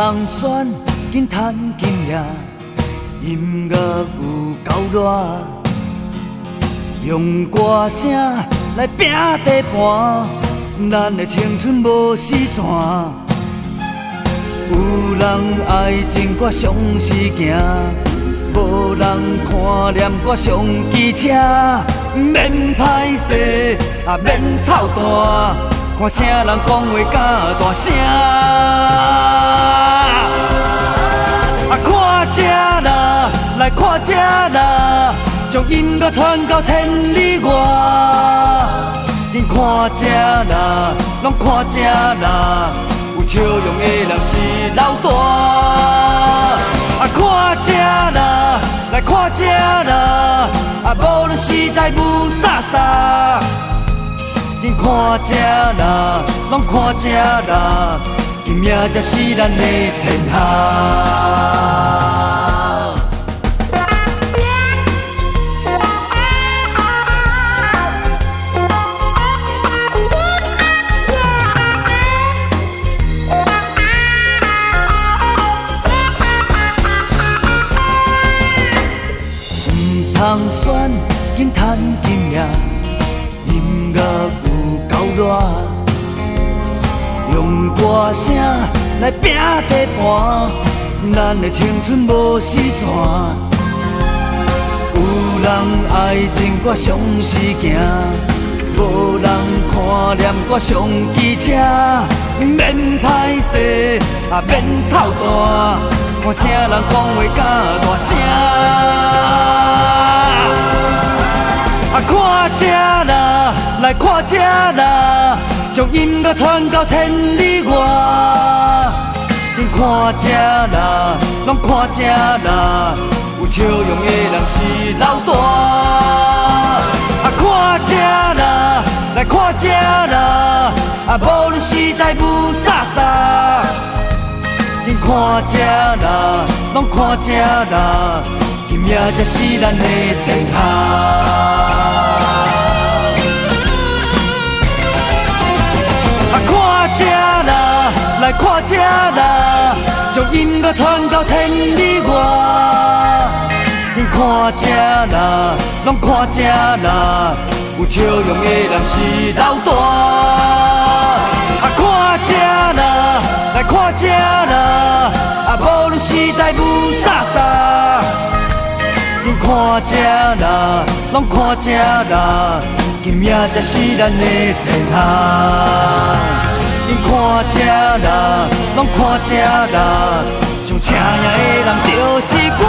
通选紧赚紧赢，音乐有够热，用歌声来拼地盘，咱的青春无时转。有人爱情我上是行，无人看念我上机车，免歹势免操蛋，看啥人讲话甲大声。看这啦，来看这啦，将音乐传到千里外。紧看这啦，拢看这啦，有笑容的人是老大。看这啦，来看这啦，无论时代舞飒飒。紧看这啦，拢看这啦。今夜才是咱的天下。唔通选紧赚紧赢，音乐有够热。用歌声来拼地盘，咱的青春无时转。有人爱情我上是行，无人看念我上机车。免歹势免操蛋，看啥人讲话甲大声。看这啦，来看这啦，将音乐传到千里外。紧看这啦，拢看这啦，有笑容的人是老大。看这啦，来看这啦，无论时代舞飒飒。紧看这啦，拢看这啦，今夜才是咱的天下。看这啦，来看这啦，将音乐传到千里外。紧看这啦，拢看这啦，有笑容的人是老大。看这啦，来看这啦，无论时代舞飒飒。紧看这啦，拢看这啦，今夜才是咱的天下。紧看这啦，拢看这啦，上请赢的人就是我。